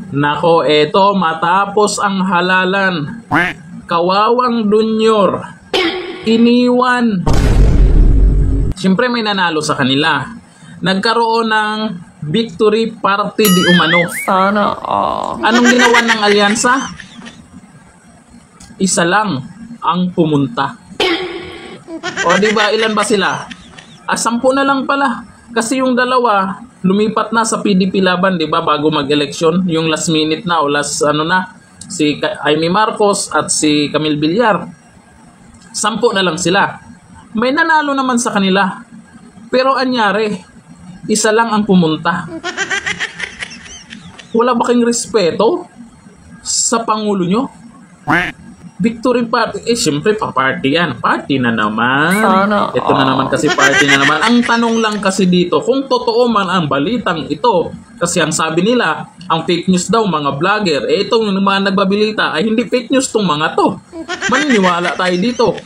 Nako, eto matapos ang halalan. Kawawang Junior, iniwan. Siyempre may nanalo sa kanila. Nagkaroon ng victory party di umano. Sana Anong ginawa ng alyansa? Isa lang ang pumunta. O di ba ilan ba sila? 10 na lang pala. Kasi yung dalawa lumipat na sa PDP Laban, di ba, bago mag-eleksyon, yung last minute na o last si Amy Marcos at si Camille Villar. 10 na lang sila. May nanalo naman sa kanila. Pero anyari, isa lang ang pumunta. Wala ba kayong respeto sa Pangulo nyo? Victory party. Siyempre pa-party yan. Party na naman. Sana Ito na naman kasi party na naman. Ang tanong lang kasi dito, kung totoo man ang balitang ito, kasi ang sabi nila, ang fake news daw mga vlogger, itong mga nagbabalita ay hindi fake news tong mga to. Maniniwala tayo dito.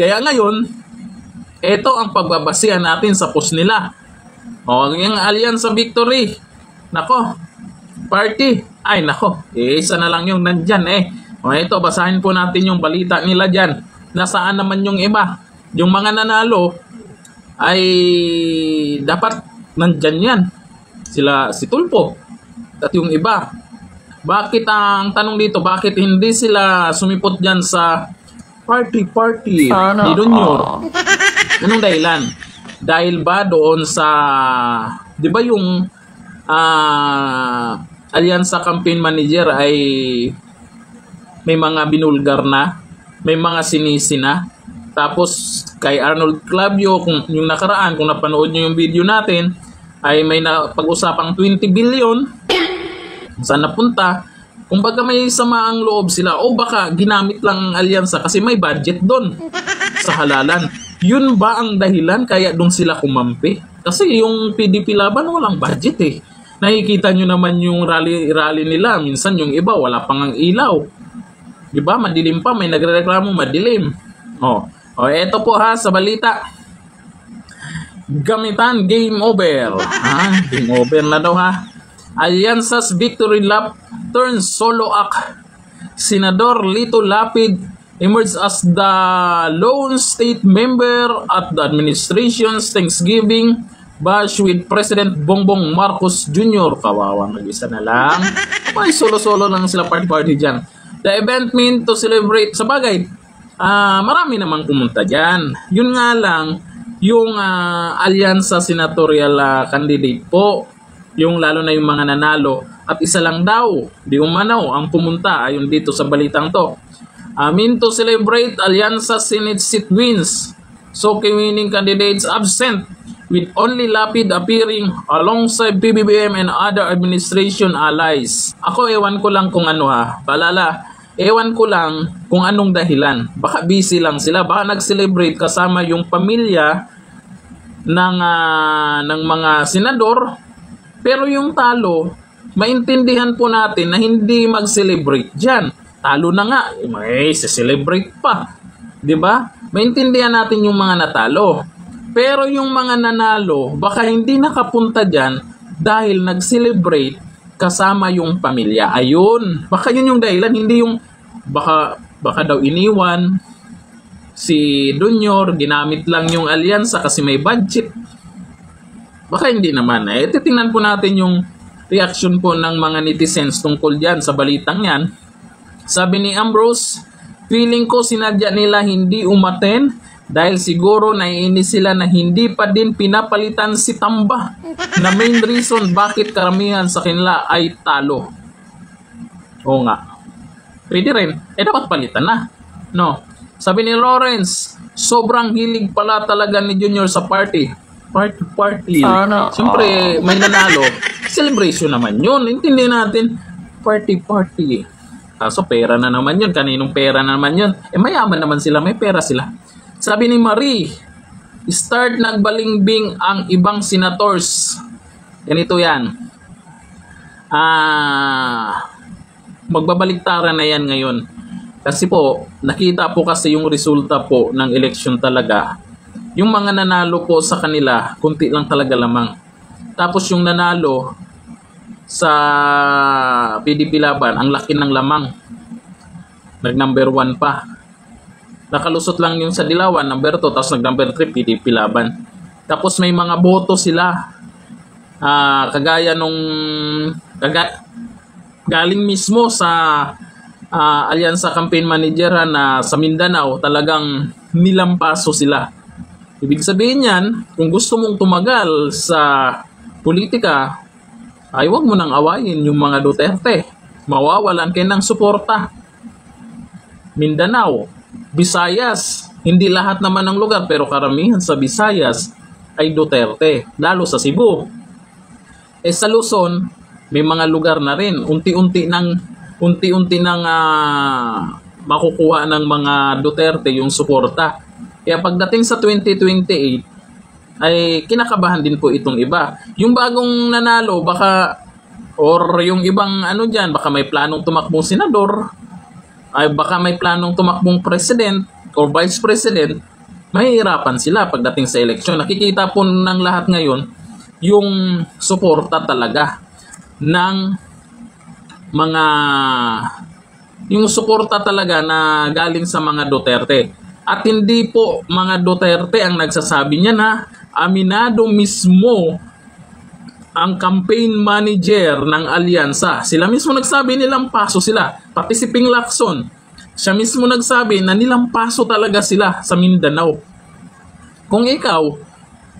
Kaya ngayon, ito ang pagbabasihan natin sa post nila. Yung Alyansa Victory. Nako, party. Ay nako, isa na lang yung nandyan ito, basahin po natin yung balita nila dyan. Nasaan naman yung iba? Yung mga nanalo ay dapat nandyan yan. Si Tulfo at yung iba. Bakit ang tanong dito, bakit hindi sila sumipot dyan sa party ni Junior? Anong dahilan? Dahil ba doon sa, di ba yung Alyansa Campaign Manager ay may mga binulgar na, may mga sinisi na. Tapos kay Arnold Clavio, kung yung nakaraan, kung napanood nyo yung video natin, ay may pag-usapang 20 billion. Saan napunta? Kung baga may samaang loob sila o baka ginamit lang ang alyansa kasi may budget doon sa halalan. Yun ba ang dahilan kaya doon sila kumampi? Kasi yung PDP Laban walang budget Nakikita nyo naman yung rally nila. Minsan yung iba wala pang ang ilaw. Diba? Madilim pa. May nagrereklamo madilim. Eto po sa balita. Gamitan game over. Game over na daw Alyansa's victory lap turns solo act. Senador Lito Lapid emerged as the lone state member at the administration's Thanksgiving bash with President Bongbong Marcos Jr. Kawawa, nag-isa na lang. May solo-solo lang sila party dyan. The event meant to celebrate. Sa bagay, marami namang pumunta dyan. Yun nga lang, yung alyansa senatorial candidate po, yung lalo na yung mga nanalo, at isa lang daw, di umanaw, ang pumunta, ayon dito sa balitang to. Meant to celebrate alyansa Senate seat wins. So, winning candidates absent, with only Lapid appearing alongside PBBM and other administration allies. Ako, ewan ko lang kung ewan ko lang kung anong dahilan. Baka busy lang sila. Baka nag-celebrate kasama yung pamilya ng mga senador. Pero yung talo, maintindihan po natin na hindi mag-celebrate dyan. Talo na nga. May celebrate pa. Diba? Maintindihan natin yung mga natalo. Pero yung mga nanalo, baka hindi nakapunta dyan dahil nag-celebrate kasama yung pamilya. Ayun. Baka yun yung dahilan. Hindi yung baka daw iniwan si Junior, ginamit lang yung alyansa kasi may budget. Baka hindi naman. Titingnan po natin yung reaction po ng mga netizens tungkol dyan sa balitang yan. Sabi ni Ambrose, feeling ko sinadya nila hindi umaten dahil siguro naiinis sila na hindi pa din pinapalitan si Tamba na main reason bakit karamihan sa kanila ay talo. Oo nga. Pwede rin. Dapat palitan na. No. Sabi ni Lawrence, sobrang hilig pala talaga ni Junior sa party. Party. Siyempre, may nanalo. Celebration naman yun. Intindihin natin. Party. Kaso pera na naman yun. Kaninong pera na naman yun? Mayaman naman sila. May pera sila. Sabi ni Marie, start nagbalingbing ang ibang senators. Ganito yan. Magbabaliktaran na yan ngayon. Kasi po, nakita po kasi yung resulta po ng eleksyon talaga. Yung mga nanalo po sa kanila, kunti lang talaga lamang. Tapos yung nanalo, sa PDP Laban, ang laki ng lamang. Nag-number 1 pa. Nakalusot lang yung sa Dilawan, number 2, tapos nag-number 3, PDP Laban. Tapos may mga boto sila. Kagaya nung galing mismo sa Alyansa Campaign Manager na sa Mindanao, talagang nilampaso sila. Ibig sabihin yan, kung gusto mong tumagal sa politika, ay huwag mo nang awayin yung mga Duterte. Mawawalan kayo ng suporta. Mindanao, Visayas, hindi lahat naman ng lugar pero karamihan sa Visayas ay Duterte, lalo sa Cebu. Sa Luzon, may mga lugar na rin, unti-unti nang makukuha ng mga Duterte yung suporta. Kaya pagdating sa 2028, ay kinakabahan din po itong iba. Yung bagong nanalo, baka, or yung ibang dyan, baka may planong tumakbong senador, ay baka may planong tumakbong president or vice president, mahihirapan sila pagdating sa eleksyon. Nakikita po ng lahat ngayon yung suporta talaga ng mga yung suporta talaga na galing sa mga Duterte. At hindi po mga Duterte ang nagsasabi niya na aminado mismo ang campaign manager ng alyansa. Sila mismo nagsabi nilang paso sila. Pati si Ping Lacson, siya mismo nagsabi na nilang paso talaga sila sa Mindanao. Kung ikaw,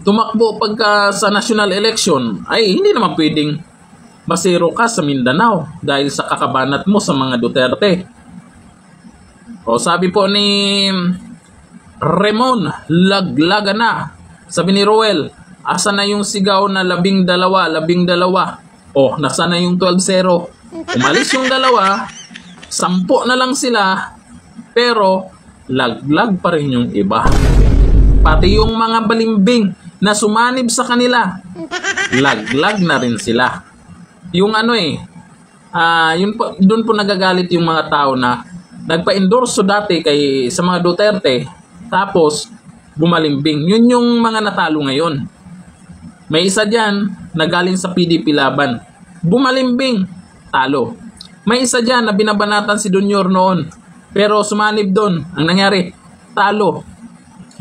tumakbo pagka sa national election, ay hindi naman pwedeng masiro ka sa Mindanao dahil sa kakabanat mo sa mga Duterte. O sabi po ni Ramon Laglagana, sabi ni Roel, asa na yung sigaw na 12? O, nasa na yung 12-0? Umalis yung 2, 10 na lang sila, pero laglag pa rin yung iba. Pati yung mga balimbing na sumanib sa kanila, laglag na rin sila. Yung yun po, doon po nagagalit yung mga tao na nagpa-endorso dati sa mga Duterte, tapos bumalimbing. Yun yung mga natalo ngayon. May isa dyan na galing sa PDP Laban, bumalimbing, talo. May isa dyan na binabanatan si Junior noon, pero sumanib doon. Ang nangyari, talo.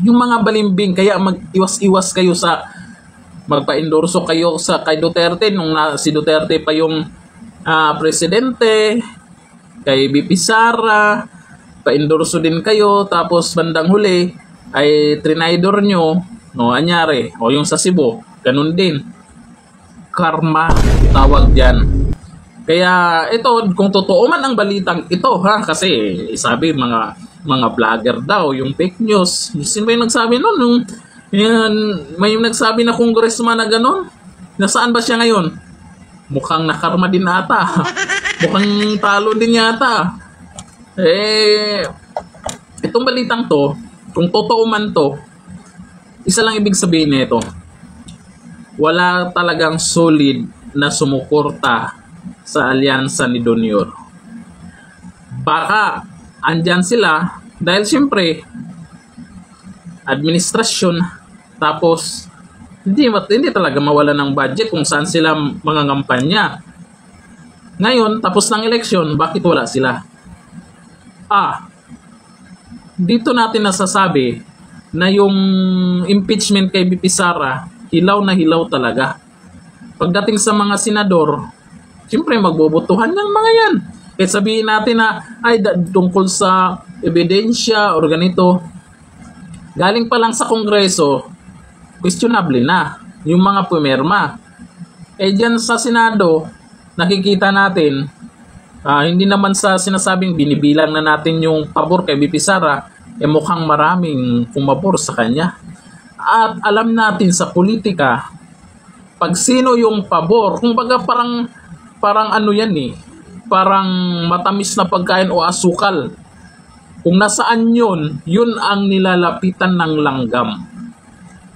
Yung mga balimbing, kaya mag-iwas-iwas kayo sa magpa-endorso kayo kay Duterte nung si Duterte pa yung presidente, kay BP Sara, pa-endorso din kayo, tapos bandang huli ay trinaydor nyo, anyari, o yung sa Cebu, ganun din. Karma, tawag dyan. Kaya ito, kung totoo man ang balitang ito, kasi sabi mga vlogger daw, yung fake news. Sino ba yung nagsabi nun? May nagsabi na congressman na gano'n. Nasaan ba siya ngayon? Mukhang nakarma din ata. Mukhang talo din yata. Itong balitang to, kung totoo man to, isa lang ibig sabihin nito. Wala talagang solid na sumuporta sa alyansa ni Junior. Baka andyan sila dahil siyempre administrasyon, tapos hindi talaga mawala ng budget kung saan sila mangangampanya. Ngayon, tapos ng eleksyon, bakit wala sila? Dito natin nasasabi na yung impeachment kay BP Sara, hilaw na hilaw talaga. Pagdating sa mga senador, siyempre magbobotohan ng mga yan. Kaya sabihin natin na tungkol sa ebidensya or ganito, galing pa lang sa Kongreso, questionable na yung mga pumirma. Dyan sa Senado, nakikita natin, hindi naman sa sinasabing binibilang na natin yung pabor kay BP Sara, mukhang maraming pumabor sa kanya. At alam natin sa politika, pag sino yung pabor, kumbaga parang parang matamis na pagkain o asukal. Kung nasaan yun ang nilalapitan ng langgam.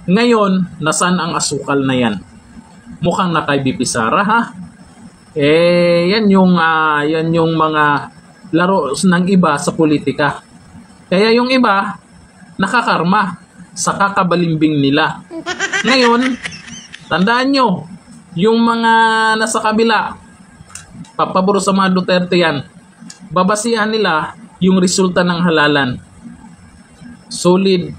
Ngayon, nasaan ang asukal na yan? Mukhang na kay BP Sara, yan yung mga laro ng iba sa politika. Kaya yung iba, nakakarma sa kakabalimbing nila. Ngayon, tandaan nyo, yung mga nasa kabila, papabor sa mga Duterte yan, babasihan nila yung resulta ng halalan. Solid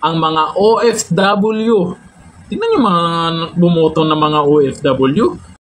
ang mga OFW. Tingnan yung mga bumoto ng mga OFW.